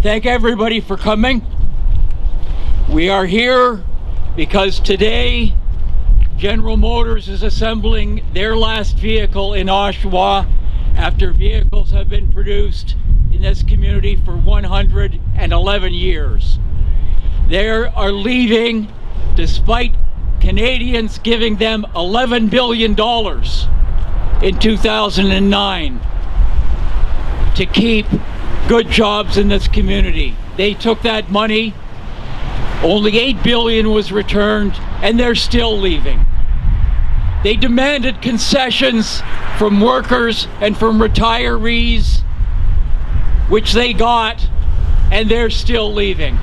thank everybody for coming. We are here because today General Motors is assembling their last vehicle in Oshawa after vehicles have been produced in this community for 111 years. They are leaving despite Canadians giving them $11 billion in 2009 to keep good jobs in this community. They took that money, only $8 billion was returned, and they're still leaving. They demanded concessions from workers and from retirees, which they got, and they're still leaving.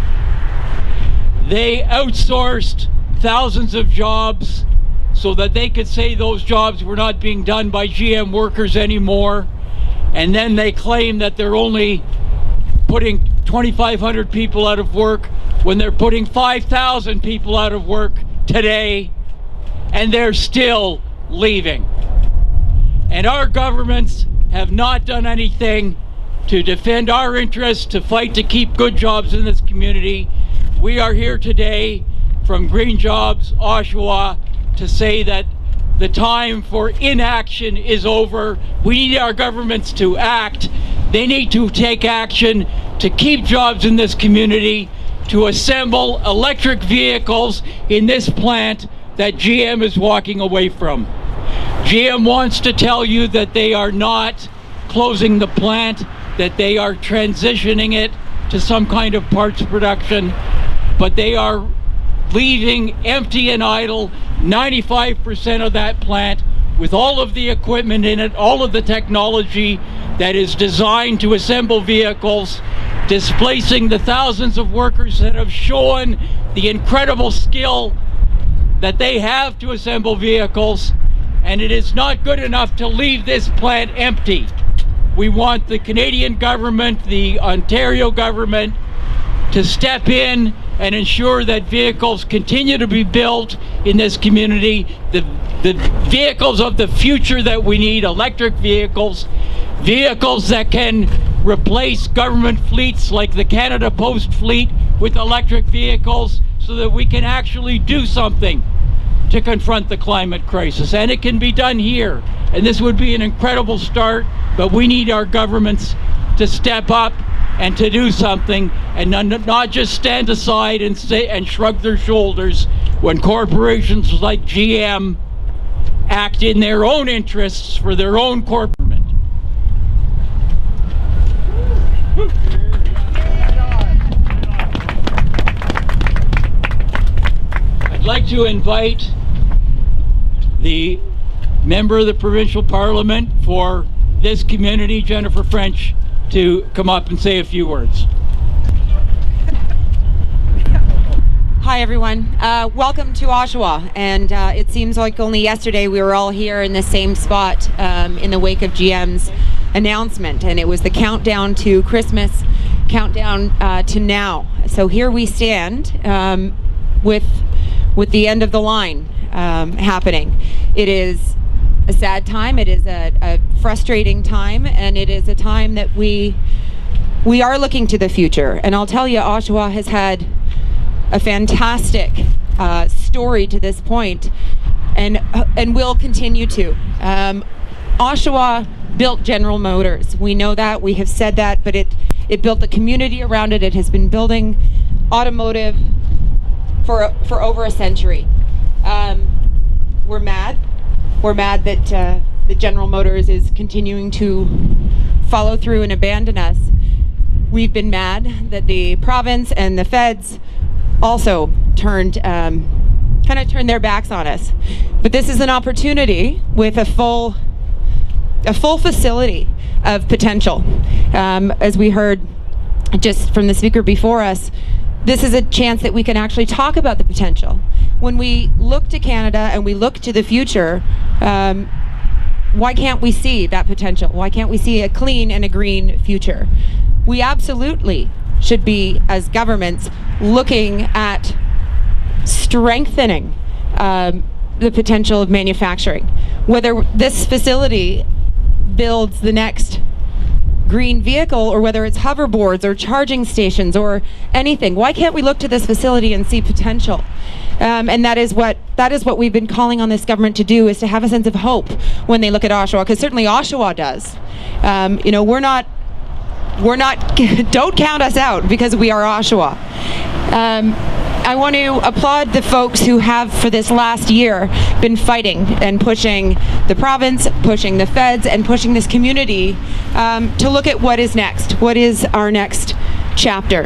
They outsourced thousands of jobs so that they could say those jobs were not being done by GM workers anymore. And then they claim that they're only putting 2,500 people out of work when they're putting 5,000 people out of work today, and they're still leaving. And our governments have not done anything to defend our interests, to fight to keep good jobs in this community. We are here today from Green Jobs Oshawa to say that the time for inaction is over. We need our governments to act. They need to take action to keep jobs in this community, to assemble electric vehicles in this plant that GM is walking away from. GM wants to tell you that they are not closing the plant, that they are transitioning it to some kind of parts production, but they are leaving empty and idle 95% of that plant with all of the equipment in it, all of the technology that is designed to assemble vehicles, displacing the thousands of workers that have shown the incredible skill that they have to assemble vehicles. And it is not good enough to leave this plant empty. We want the Canadian government, the Ontario government, to step in and ensure that vehicles continue to be built in this community, the vehicles of the future that we need, electric vehicles, vehicles that can replace government fleets like the Canada Post fleet with electric vehicles, so that we can actually do something to confront the climate crisis. And it can be done here. And this would be an incredible start, but we need our governments to step up and to do something, and not just stand aside and say and shrug their shoulders when corporations like GM act in their own interests for their own corporate. I'd like to invite the member of the provincial parliament for this community, Jennifer French, to come up and say a few words. Hi everyone, welcome to Oshawa, and it seems like only yesterday we were all here in the same spot in the wake of GM's announcement, and it was the countdown to Christmas, countdown to now. So here we stand with the end of the line happening. It is a sad time, it is a frustrating time, and it is a time that we are looking to the future. And I'll tell you, Oshawa has had a fantastic story to this point, and will continue to. Oshawa built General Motors. We know that, we have said that, but it built the community around it. It has been building automotive for over a century. We're mad. We're mad that General Motors is continuing to follow through and abandon us. We've been mad that the province and the feds also kind of turned their backs on us. But this is an opportunity with a full facility of potential. As we heard just from the speaker before us, this is a chance that we can actually talk about the potential. When we look to Canada and we look to the future, why can't we see that potential? Why can't we see a clean and a green future? We absolutely should be, as governments, looking at strengthening the potential of manufacturing. Whether this facility builds the next green vehicle, or whether it's hoverboards or charging stations or anything. Why can't we look to this facility and see potential? And that is what we've been calling on this government to do, is to have a sense of hope when they look at Oshawa, because certainly Oshawa does. We're not don't count us out, because we are Oshawa. I want to applaud the folks who have, for this last year, been fighting and pushing the province, pushing the feds, and pushing this community to look at what is next. What is our next chapter?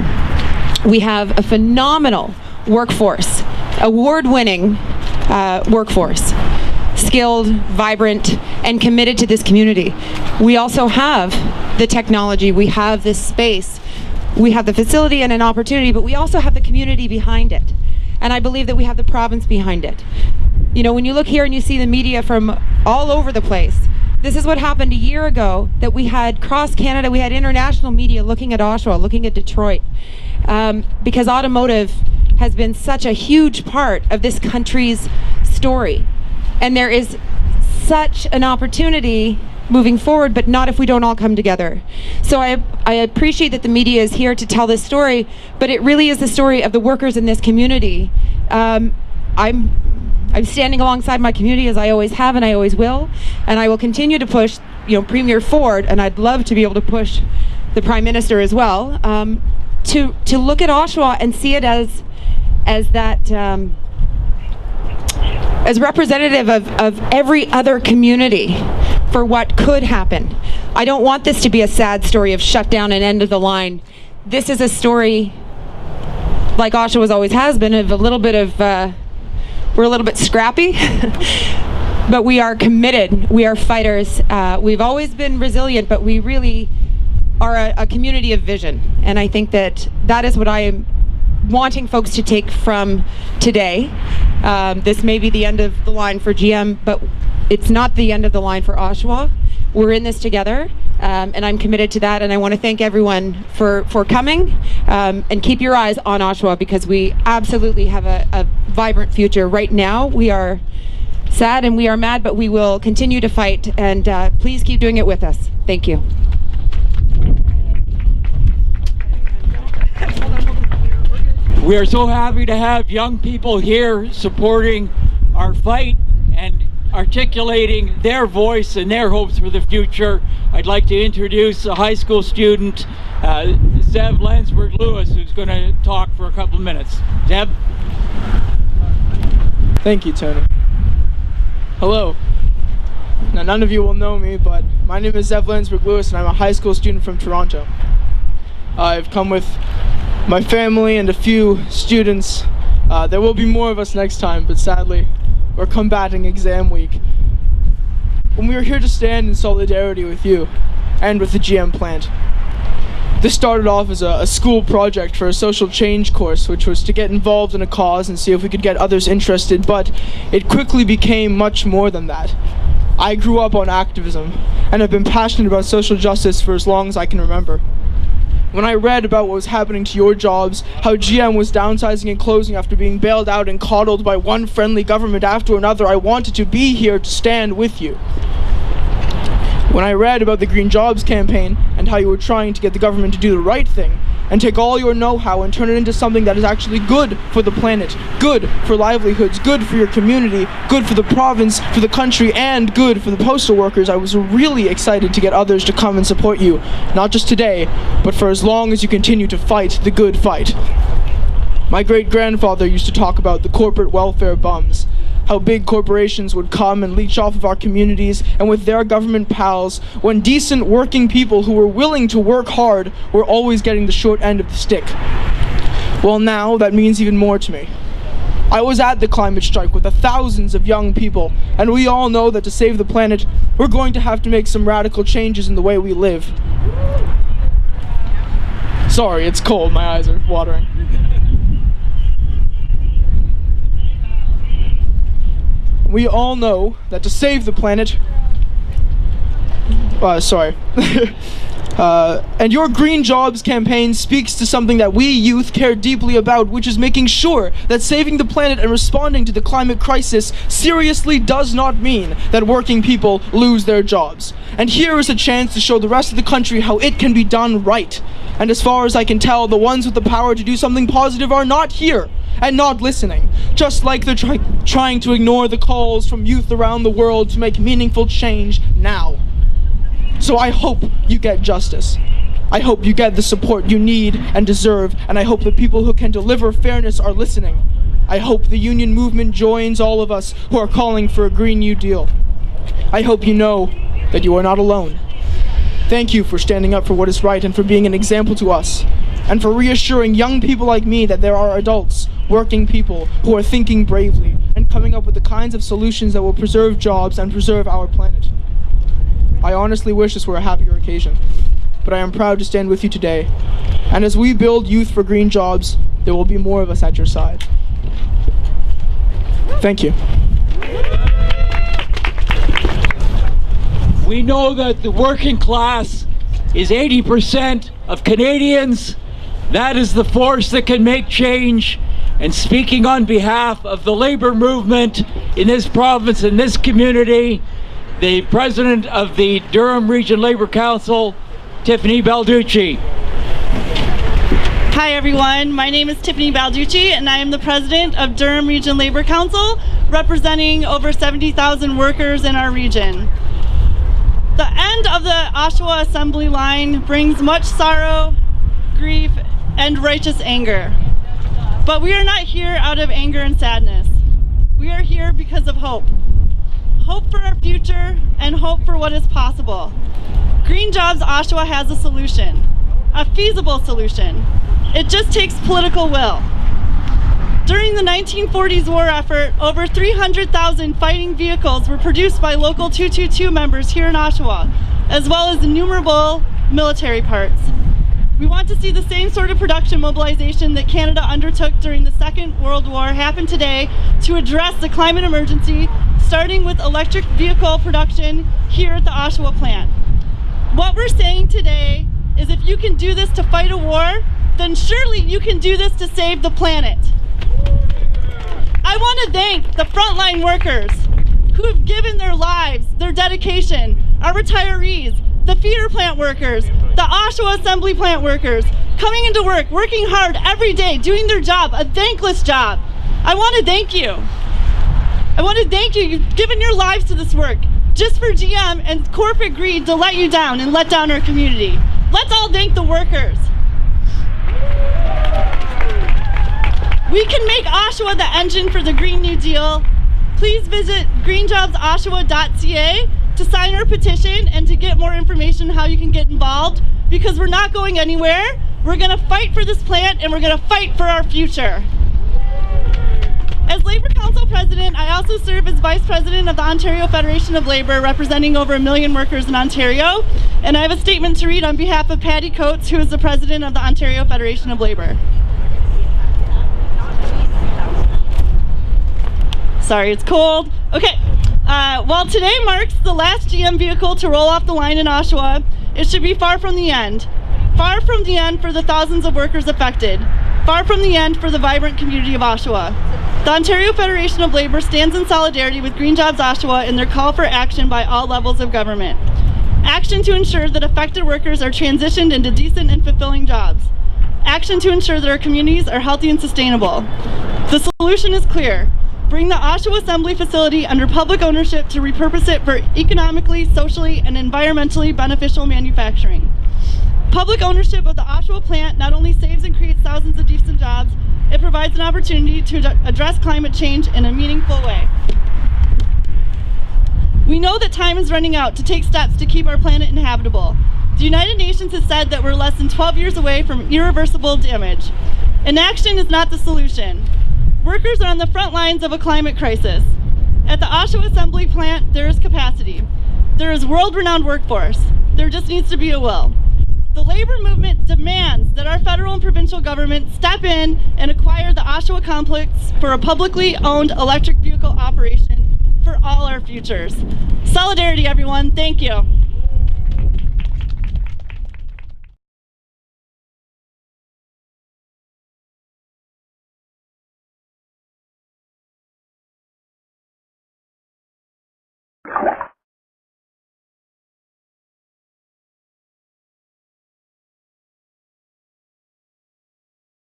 We have a phenomenal workforce, award-winning workforce, skilled, vibrant, and committed to this community. We also have the technology, we have this space, we have the facility and an opportunity, but we also have the community behind it. And I believe that we have the province behind it. When you look here and you see the media from all over the place, this is what happened a year ago, that we had cross Canada, we had international media looking at Oshawa, looking at Detroit, because automotive has been such a huge part of this country's story. And there is such an opportunity moving forward, but not if we don't all come together. So I appreciate that the media is here to tell this story, but it really is the story of the workers in this community. I'm standing alongside my community, as I always have and I always will, and I will continue to push Premier Ford, and I'd love to be able to push the Prime Minister as well, to look at Oshawa and see it as that as representative of every other community for what could happen. I don't want this to be a sad story of shutdown and end of the line. This is a story, like Oshawa's always has been, of a little bit of, we're a little bit scrappy, but we are committed. We are fighters. We've always been resilient, but we really are a community of vision. And I think that is what I am wanting folks to take from today. This may be the end of the line for GM, but it's not the end of the line for Oshawa. We're in this together, and I'm committed to that, and I want to thank everyone for coming, and keep your eyes on Oshawa, because we absolutely have a vibrant future. Right now, we are sad and we are mad, but we will continue to fight, and please keep doing it with us. Thank you. We are so happy to have young people here supporting our fight and articulating their voice and their hopes for the future. I'd like to introduce a high school student, Zeb Lansberg-Lewis, who's going to talk for a couple of minutes. Zeb? Thank you, Tony. Hello. Now, none of you will know me, but my name is Zeb Lansberg-Lewis, and I'm a high school student from Toronto. I've come with my family and a few students. There will be more of us next time, but sadly, we're combating exam week. When we are here to stand in solidarity with you and with the GM plant. This started off as a school project for a social change course, which was to get involved in a cause and see if we could get others interested, but it quickly became much more than that. I grew up on activism and have been passionate about social justice for as long as I can remember. When I read about what was happening to your jobs, how GM was downsizing and closing after being bailed out and coddled by one friendly government after another, I wanted to be here to stand with you. When I read about the Green Jobs campaign and how you were trying to get the government to do the right thing and take all your know-how and turn it into something that is actually good for the planet, good for livelihoods, good for your community, good for the province, for the country, and good for the postal workers, I was really excited to get others to come and support you, not just today, but for as long as you continue to fight the good fight. My great-grandfather used to talk about the corporate welfare bums, how big corporations would come and leech off of our communities and with their government pals, when decent working people who were willing to work hard were always getting the short end of the stick. Well, now that means even more to me. I was at the climate strike with the thousands of young people, and we all know that to save the planet, we're going to have to make some radical changes in the way we live. Sorry, it's cold, my eyes are watering. We all know that to save the planet, And your Green Jobs campaign speaks to something that we youth care deeply about, which is making sure that saving the planet and responding to the climate crisis seriously does not mean that working people lose their jobs. And here is a chance to show the rest of the country how it can be done right. And as far as I can tell, the ones with the power to do something positive are not here and not listening, just like they're trying to ignore the calls from youth around the world to make meaningful change now. So I hope you get justice. I hope you get the support you need and deserve, and I hope the people who can deliver fairness are listening. I hope the union movement joins all of us who are calling for a Green New Deal. I hope you know that you are not alone. Thank you for standing up for what is right and for being an example to us, and for reassuring young people like me that there are adults, working people, who are thinking bravely and coming up with the kinds of solutions that will preserve jobs and preserve our planet. I honestly wish this were a happier occasion, but I am proud to stand with you today. And as we build Youth for Green Jobs, there will be more of us at your side. Thank you. We know that the working class is 80% of Canadians. That is the force that can make change. And speaking on behalf of the labor movement in this province, in this community, the president of the Durham Region Labor Council, Tiffany Balducci. Hi everyone, my name is Tiffany Balducci and I am the president of Durham Region Labor Council, representing over 70,000 workers in our region. The end of the Oshawa assembly line brings much sorrow, grief, and righteous anger. But we are not here out of anger and sadness. We are here because of hope. Hope for our future and hope for what is possible. Green Jobs Oshawa has a solution, a feasible solution. It just takes political will. During the 1940s war effort, over 300,000 fighting vehicles were produced by local 222 members here in Oshawa, as well as innumerable military parts. We want to see the same sort of production mobilization that Canada undertook during the Second World War happen today to address the climate emergency, starting with electric vehicle production here at the Oshawa plant. What we're saying today is if you can do this to fight a war, then surely you can do this to save the planet. I want to thank the frontline workers who have given their lives, their dedication, our retirees, the feeder plant workers, the Oshawa assembly plant workers, coming into work, working hard every day, doing their job, a thankless job. I want to thank you. I want to thank you. You've given your lives to this work just for GM and corporate greed to let you down and let down our community. Let's all thank the workers. We can make Oshawa the engine for the Green New Deal. Please visit greenjobsoshawa.ca to sign our petition and to get more information how you can get involved, because we're not going anywhere. We're going to fight for this plant and we're going to fight for our future. As Labor Council President, I also serve as Vice President of the Ontario Federation of Labour, representing over 1 million workers in Ontario. And I have a statement to read on behalf of Patty Coates, who is the President of the Ontario Federation of Labour. Sorry, it's cold. Okay. While today marks the last GM vehicle to roll off the line in Oshawa, it should be far from the end. Far from the end for the thousands of workers affected. Far from the end for the vibrant community of Oshawa. The Ontario Federation of Labour stands in solidarity with Green Jobs Oshawa in their call for action by all levels of government. Action to ensure that affected workers are transitioned into decent and fulfilling jobs. Action to ensure that our communities are healthy and sustainable. The solution is clear. Bring the Oshawa Assembly facility under public ownership to repurpose it for economically, socially, and environmentally beneficial manufacturing. Public ownership of the Oshawa plant not only saves and creates thousands of decent jobs, it provides an opportunity to address climate change in a meaningful way. We know that time is running out to take steps to keep our planet inhabitable. The United Nations has said that we're less than 12 years away from irreversible damage. Inaction is not the solution. Workers are on the front lines of a climate crisis. At the Oshawa Assembly plant, there is capacity. There is world-renowned workforce. There just needs to be a will. The labor movement demands that our federal and provincial government step in and acquire the Oshawa complex for a publicly owned electric vehicle operation for all our futures. Solidarity, everyone. Thank you.